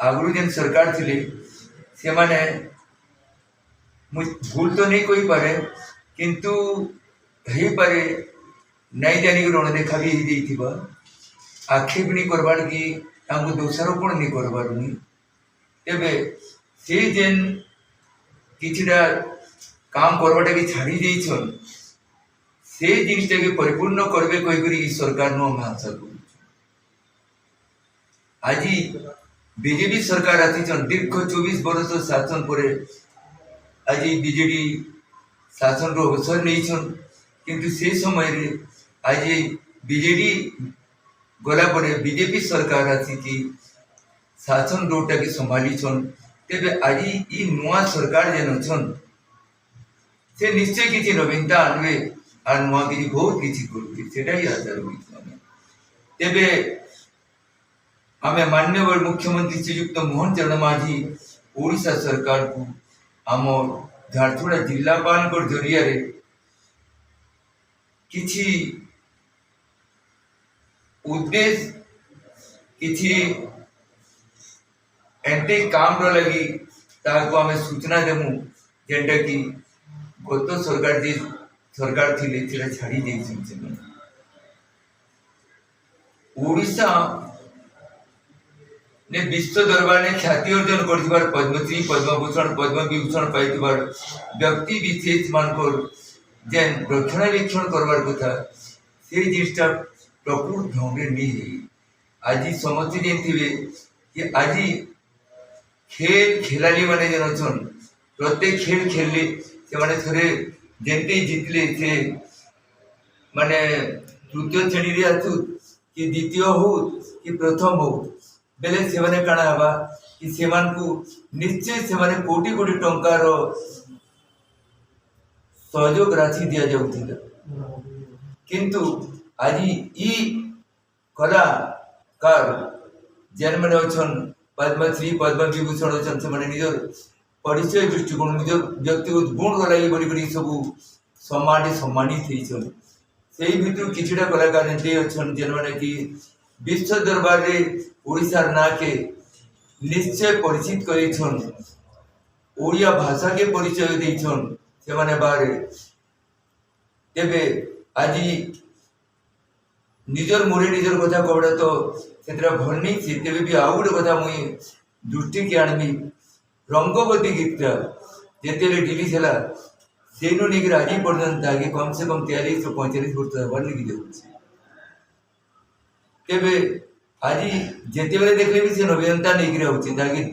आगु जेन सरकार थिले से माने भूल तो नहीं कोई पारे किंतु हे पारे नहीं जानी रणदेखा भी ही देथिबा आक्षेप नहीं करबार कि हमको दोषारोपण नहीं करबार तेबे से जेन किछिटा काम करवाटा के छाड़ी देछन से जिनिसटा के परिपूर्ण करबे कहि करी सरकार नो हम आशा करू। आज बीजेपी सरकार आसीचन दीर्घ 24 वर्ष शासन पर आज बीजेडी शासन रो अवसर नहीं किंतु से समय रे आज बीजेडी गला पर बीजेपी सरकार आसी शासन रोटा के संभाली तेबे आज ई नुआ सरकार जेन छन से निश्चय किसी नवीनता आनवे और नुआ किसी बहुत किसी करुवे सेटा ही आशा रही। तेबे आमे माननीय मुख्यमंत्री श्रीयुक्त मोहन चरण माझी ओडिशा सरकार को आम झारसुगुड़ा जिलापाल जरिया रे किछि उद्देश्य किछि एंटे काम रो लगी ताको आमे सूचना देमु जेंटा कि गत सरकार थिले तिला छाड़ी देइछन। ओडिशा ने विश्व दरबार ने ख्याति अर्जन कर पद्मश्री पद्मभूषण पद्मविभूषण पाइबार व्यक्ति विशेष मानकर जेन रक्षणाबेक्षण करवार कथा से जिनिसटा प्रकृत ढंग नहीं। आज समस्त जेन थे कि आज खेल खेलाड़ी माने जेन अछन प्रत्येक खेल खेलले से माने थरे जेंते जितले से माने तृतीय श्रेणी रे आसु कि द्वितीय हो कि प्रथम हो बेले से माने काना हवा कि सेमान को निश्चय से माने कोटी कोटी टंकार सहयोग राशि दिया जाउथिला किंतु आज ई कलाकार जेन माने अछन पद्मश्री पद्मविभूषण अछन से माने निजर परिचय दृष्टिकोण निजर व्यक्तिगत गुण गलाई बड़ी बड़ी सब सम्मानित होइछन। सेही भितर किछिटा कलाकार एते अछन जेन माने कि विश्व दरबार रे ओडिशार ना के निश्चय परिचित करेछन ओडिया भाषा के परिचय देछन से माने बारे। तेबे आज निजर मोरे निजर कथा कबड़ा तो सेतरा भल नहीं से तेबे भी आउ गोटे कथा मुई दृष्टि के आनबी रंगवती गीतटा जेतेले रिलीज हला सेनु निक आज पर्यंत आगे कम से कम 43-45 वर्ष हबार लगी जाउछि। तेबे आज जेते बेले देखले भी से नवीनता नहीं गिरा उचित आगे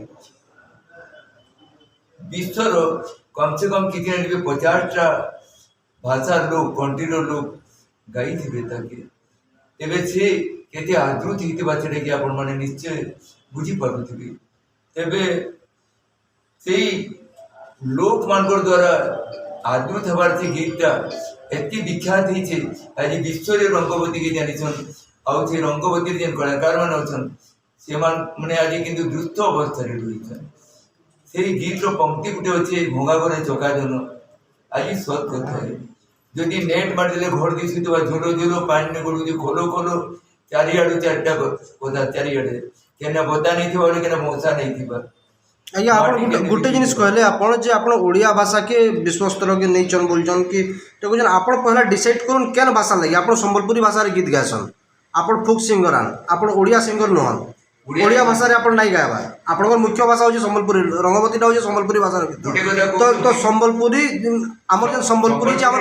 विश्वर कम से कम किसी ने 50टा भाषा लोग कंट्री लोग गाई थे ताकि तेबे से केते आदृत हिते बाछड़े कि आपण माने निश्चय बुझी पारुथिबे। तेबे सेही लोक मानकर द्वारा आदृत हबार से गीतटा एति विख्यात हिचे आज विश्व रे रंगवती के जानिछन आउ से रंगवती जेन कलाकार मान अछन से माने आज किंतु दुष्ट अवस्था रे रहिछन। सेही गीत रो पंक्ति गुटे अछि भंगा घरे चकाजन आज सत कथा है जदि नेट मार देले घर दिसुतबा झोलो झोलो पानी ने गडु खोलो खोलो चारियाडू चारटा कथा चारियाडे केना बता नहीं थिबा केना मौसा नहीं थिबा। आज्ञा आप गोटे जिनिस कहले आपण जे आपण ओडिया भाषा के विश्व स्तर के नहीं चन बोलचन कि तो कहन आपण पहला डिसाइड करन केन भाषा लगी आपण संबलपुरी भाषा रे गीत गायसन आपण फोक सिंगर आन आपण ओडिया सिंगर नहन ओडिया भाषा रे आपण नहीं गायबा आपण मुख्य भाषा हो संबलपुरी रंगवती टा हो संबलपुरी भाषा तो संबलपुरी हमर जे संबलपुरी जे हमर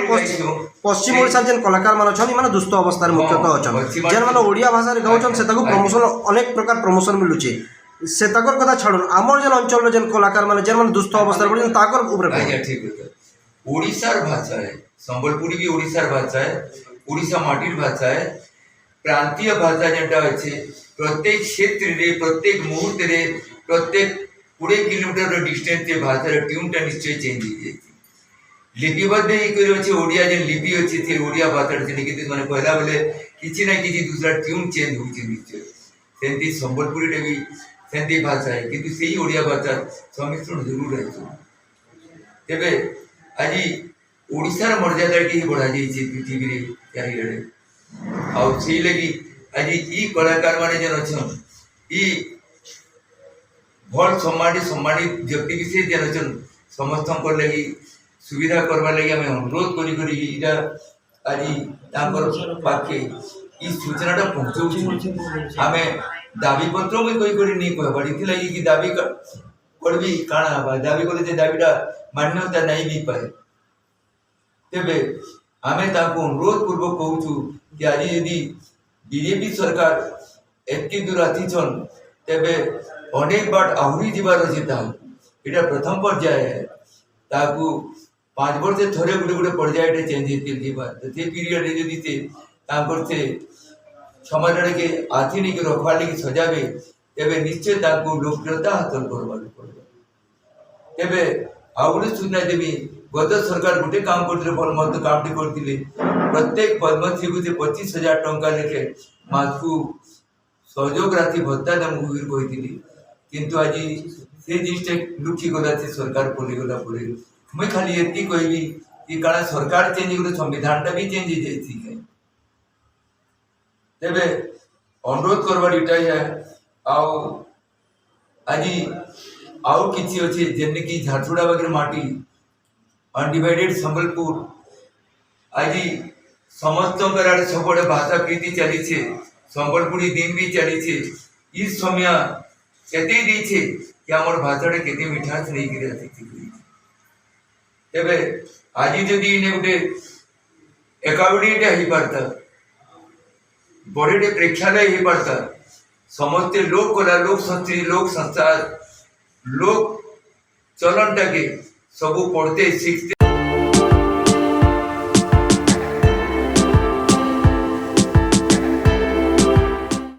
पश्चिम ओडिसा जे कलाकार मान छन माने दुष्ट अवस्था रे मुख्यतः अछन जेन माने ओडिया भाषा रे गाउछन से ताको प्रमोशन अनेक प्रकार प्रमोशन मिलुची से तकर कथा छाड़न आमर जेन अंचल रे जेन कलाकार माने जेन माने दुष्ट अवस्था रे पड़न ताकर ऊपर ठीक है ओडिसार भाषा है संबलपुरी भी ओडिसार भाषा है ओडिसा माटीर भाषा है प्रांतीय भाषा जेटा अच्छे प्रत्येक क्षेत्र रे प्रत्येक मुहूर्त रे प्रत्येक 20 किलोमीटर डिस्टेंस के भाषा रे ट्यूनटा निश्चय चेंज हो जाए लिपिबद्ध ही अच्छे ओडिया जेन लिपि अच्छे थे ओडिया भाषा से माने पहला बेले किसी ना किसी दूसरा ट्यून चेंज हो निश्चय सेमती संबलपुरी भी सेमती भाषा है किंतु से ही ओडिया भाषा सम्मिश्रण जरूर है। तेबे आज ओडिशार मर्यादा टी बढ़ा जाइए पृथ्वी रे चारिआडे आउ से लगी आज ई कलाकार माने जेन अछन ई भल सम्मानित व्यक्ति विशेष जानछन समस्त लगी सुविधा करवा लगी आम अनुरोध करी आज पाखे ई सूचनाटा पहुँचाऊँ आम दाबी पत्र भी कोई नहीं कहबार इथिलागि कि दाबी करबी काଣା हवा दाबी कले जे दाबीटा मान्यता नहीं भी पाए तेबे आमे ताको अनुरोध पूर्वक कहूँ कि आज यदि बीजेपी सरकार एतकी दूर आथिछन तेबे अनेक बाट आहरी जीवार अच्छे यहाँ प्रथम पर्याय है ताकू 5 वर्ष थोड़े गोटे गोटे पर्याय चेंज होते से पीरियड जदि से समाज के आथि नहीं रखवार लगे सजाबे तेबे निश्चय ताकू लोकप्रियता हासिल करवार पड़े तेबे आउ गोटे सूचना देवी गत सरकार गोटे काम करते भल मत काम करते प्रत्येक पद्मश्री को 25,000 टंका लेखे मासकू सहयोग राशि भत्ता देमु कही किंतु आज से जिनिसटा लुचि गला से सरकार पलैगला पर मुई खाली ये कहबी कि कारण सरकार चेंज गले संविधानटा भी चेंज हो जाए तेबे अनुरोध करवार इटा है आज आउ किसी अच्छे जेने कि झारसुगुड़ा वगैरह माटी अनडिवाइडेड संबलपुर आज समस्त सब भाषा प्रीति चली संबलपुरी दिन भी चली इस समय केते देछे कि आमर भाषाटा केते मिठास नहीं गिरा तेबे आज जदि इने गोटे एकाडमीटा हो पारता बड़े प्रेक्षालय हो पारता समस्ते लोक कला लोक संस्कृति लोक संस्कार लोक चलनटा के सबू पढ़ते सीखते